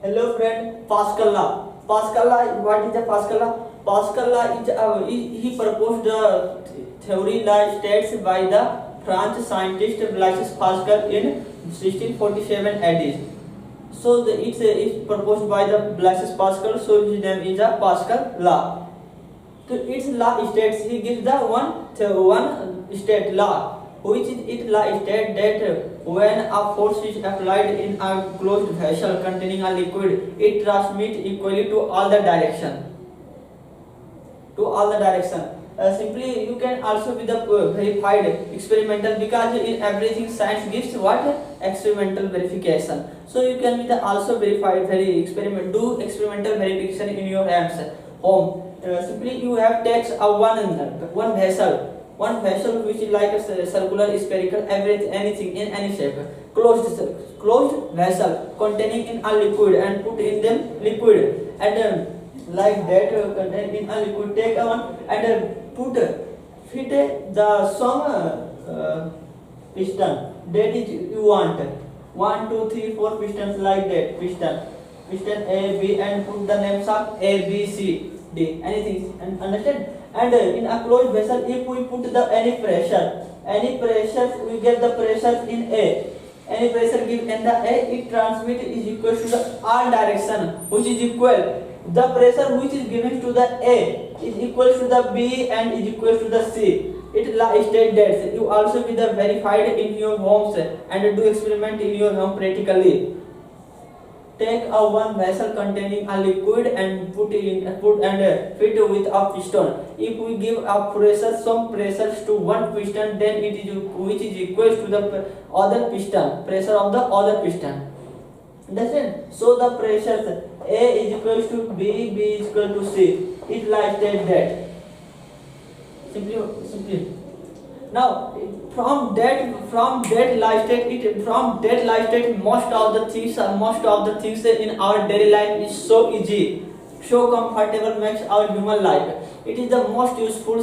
Hello friend, Pascal law. Pascal law, what is the Pascal law? Pascal law is he proposed the theory law states by the French scientist Blaise Pascal in 1647 AD. So it's proposed by the Blaise Pascal. So his name is the Pascal law. So its law states he gives the one state law, which is it law state that when a force is applied in a closed vessel containing a liquid, it transmits equally to all the direction. Simply you can also be the verified experimental, because in everything science gives what experimental verification. So you can be the also verified do experimental verification in your home. Simply you have takes a one vessel which is like a circular, spherical, anything in any shape, closed vessel containing in a liquid, and put in them liquid, and like that contain in a liquid, take a one and fit the some piston that is you want 1 2 3 4 pistons, like that piston A B, and put the names of A B C D, anything, and understand. And in a closed vessel, if we put the any pressure, we get the pressure in A, any pressure given in the A, it transmit is equal to the R direction, which is equal the pressure which is given to the A is equal to the B and is equal to the C. It state that you also be the verified in your homes and do experiment in your home practically. Take a one vessel containing a liquid and put and fit with a piston. If we give a pressure, some pressures to one piston, then it is which is equal to the other piston, pressure of the other piston. Understand? So the pressures A is equal to B, B is equal to C. It like that. Simply. Now from that life state, most of the things in our daily life is so easy, so comfortable, makes our human life. It is the most useful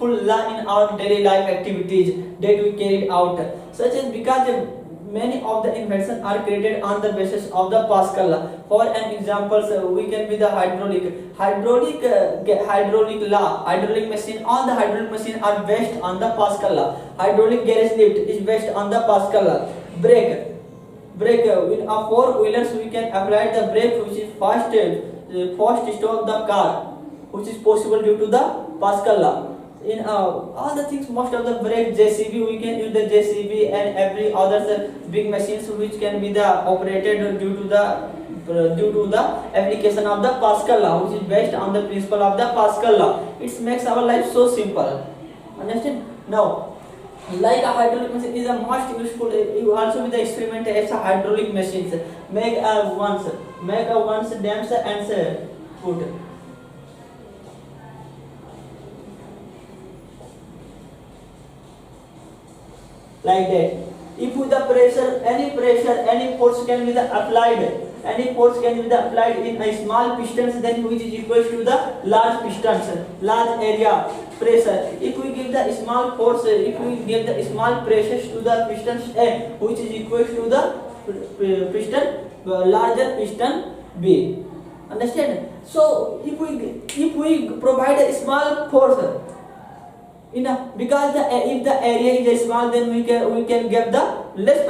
law in our daily life activities that we carried out, such as because many of the inventions are created on the basis of the Pascal law. For an example, we can be the hydraulic law. Hydraulic machine, all the hydraulic machine are based on the Pascal law. Hydraulic garage lift is based on the Pascal law. Brake with a four-wheelers, we can apply the brake which is fast stop the car, which is possible due to the Pascal law. In all the things, most of the brake, JCB, we can use the JCB and every other big machines which can be the operated due to the application of the Pascal law, which is based on the principle of the Pascal law. It makes our life so simple. Understand? Now, like a hydraulic machine is a most useful. You also with the experiment as a hydraulic machines. Make a once dams and put. Like that. If with the pressure, any force can be applied. Any force can be applied in a small pistons, then which is equal to the large pistons, large area pressure. If we give the small force, if we give the small pressures to the pistons A, which is equal to the piston larger piston B. Understand? So if we provide a small force, because if the area is small, then we can get the less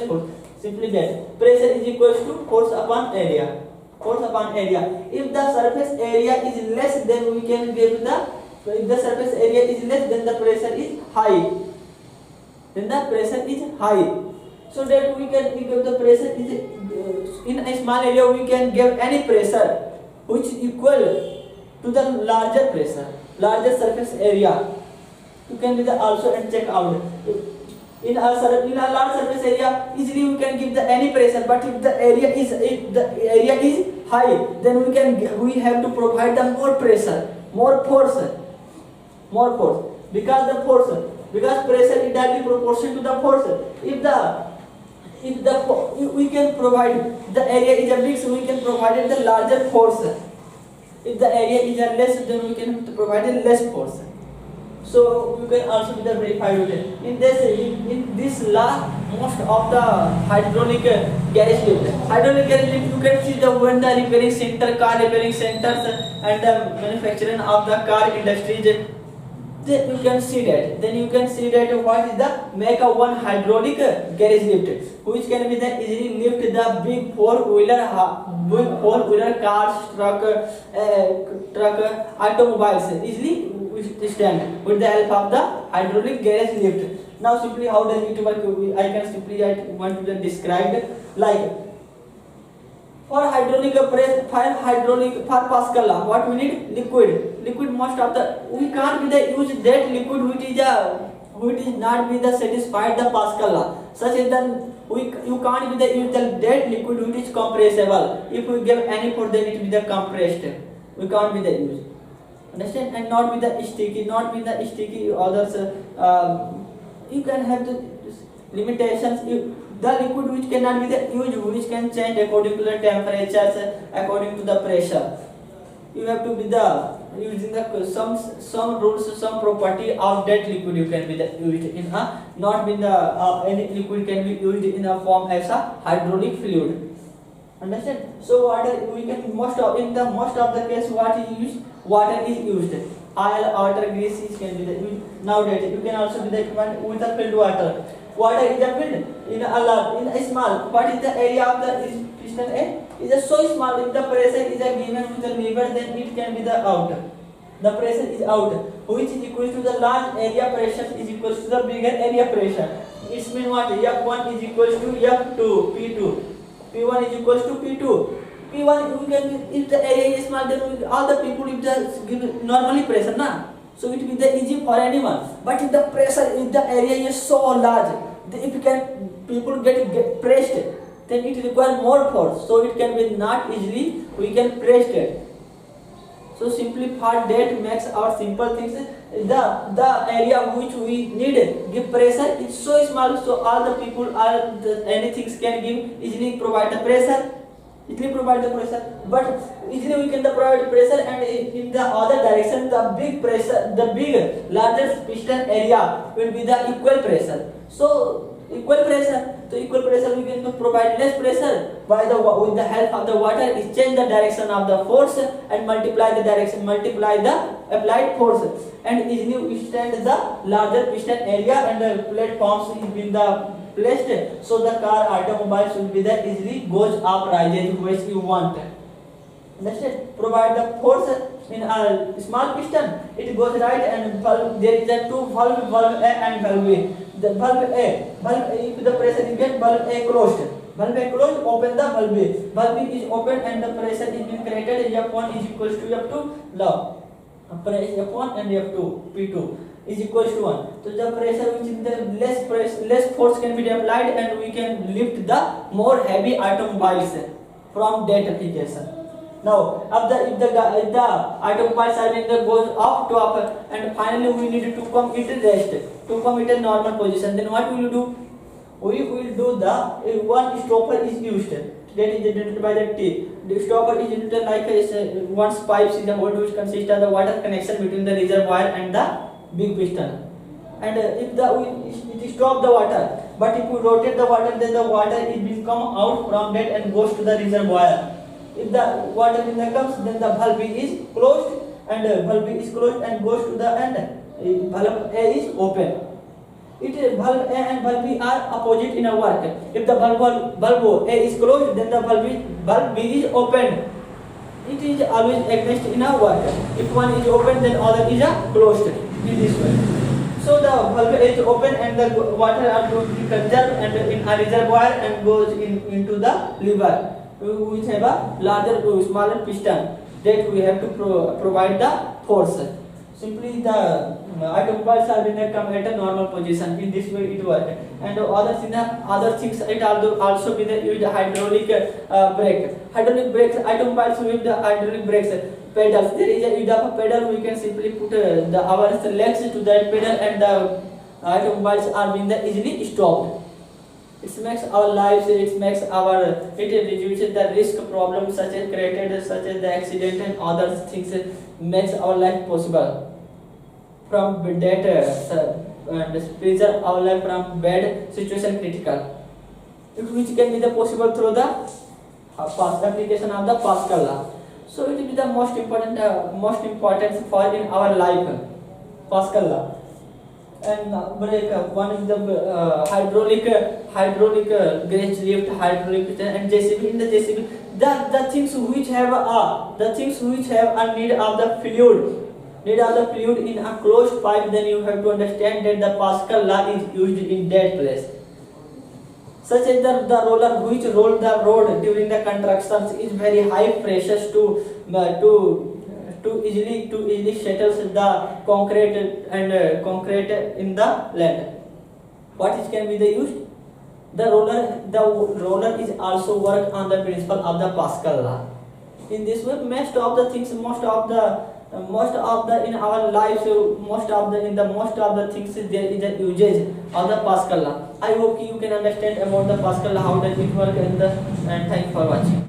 force. Simply that pressure is equal to force upon area. If the surface area is less, then we can get if the surface area is less, then the pressure is high. So that we give the pressure is in a small area, we can give any pressure which is equal to the larger surface area. You can do the also and check out. In a large surface area, easily we can give the any pressure. But if the area is high, then we have to provide the more pressure, more force. Because pressure is directly proportional to the force. If we can provide the area is a big, so we can provide the larger force. If the area is a less, then we can provide a less force. So you can also be the verified with it. In this law, most of the hydraulic garage lift, you can see the when the repairing center, car repairing centers, and the manufacturing of the car industries. Then you can see that. Then you can see that what is the make a one hydraulic garage lift, which can be the easily lift the big four-wheeler cars, truck, automobiles easily stand with the help of the hydraulic garage lift. Now simply how does it work? I can simply I want to describe like for hydraulic press, for Pascal law, what we need? Liquid most of the we can't be the use that liquid which is not be the satisfied the Pascal law. Such as then you can't be the use the that liquid which is compressible. If we give any for then it be the compressed. We can't be the use. Understand? And not be the sticky, others. You can have the limitations. The liquid which cannot be the used, which can change according to the temperatures, according to the pressure. You have to be the using the some rules, some property of that liquid. You can be the used in a not be the any liquid can be used in a form as a hydraulic fluid. Understand? So water we can most of the case what is used, water is used. Oil, water, grease can be the used. Nowadays you can also be the with the filled water. Water is filled in a small. What is the area of the piston A? Is so small. If the pressure is given to the lever, then it can be the out. The pressure is out, which is equal to the large area pressure is equal to the bigger area pressure. It means what? F1 is equal to F2, P2. P1 is equal to P2. P1 we can if the area is small, then all the people if the give normally pressure na. So it will be the easy for anyone. But if the pressure, if the area is so large, if people get pressed, then it requires more force. So it can be not easily we can press it. So simply for that makes our simple things. The area which we need give pressure is so small. So all the people anything can give easily provide the pressure. But easily we can provide pressure, and in the other direction the big pressure, the big larger piston area will be the equal pressure. So equal pressure we can provide less pressure by with the help of the water is change the direction of the force and multiply the applied force, and easily we stand the larger piston area and the platforms in the placed, so the car automobiles will be the easily goes up rises which you want. Understand? Provide the force in a small piston, it goes right, and valve, there is a two valve A and valve B. The valve A, if the pressure is get valve A closed, open the valve B. Valve B is open and the pressure is being created. F1 is equals to F2 now. Pressure F1 and F2 P2 is equals to 1. So the pressure which is the less force can be applied, and we can lift the more heavy automobiles from that application. Now, if the automobiles are being goes up to up, and finally we need to come it rest, to come it a normal position, then what will you do? We will do the one stopper is used. That is denoted by the T. The stopper is used like one pipes in the mold which consists of the water connection between the reservoir and the big piston. And if it stop the water, but if we rotate the water, then the water will come out from that and goes to the reservoir. If the water comes, then the valve is closed, and valve is closed and goes to the end. Valve A is open. Valve A and valve B are opposite in a work. If the valve A is closed, then the valve B is open. It is always against in a work. If one is open, then other is closed. In this way. So the valve is open and the water are going to be conserved and in a reservoir and goes into the lever, which have a larger smaller piston that we have to provide the force. Simply the automobiles are being come at a normal position. In this way it works. And other things it also be the used hydraulic brake. Hydraulic brakes, automobiles with the hydraulic brakes pedals. There is a use of a pedal. We can simply put our legs to that pedal, and the automobiles are being easily stopped. It makes our lives, it reduces the risk problems such as created, such as the accident and other things, makes our life possible. from that and preserve our life from bad situation critical. Which can be the possible through the past application of the Pascal law. So it will be the most important for in our life, Pascal law. And break one is the hydraulic gauge lift, hydraulic and JCB. In the JCB, the things which have a need of the fluid in a closed pipe, then you have to understand that the Pascal law is used in that place. Such as the roller which roll the road during the constructions is very high pressures to easily settles the concrete and concrete in the land. What is can be the used? The roller is also work on the principle of the Pascal law. In this way, most of the in our lives, most of the things there is a usage of the Pascal law. I hope you can understand about the Pascal law, how does it work, and thank you for watching.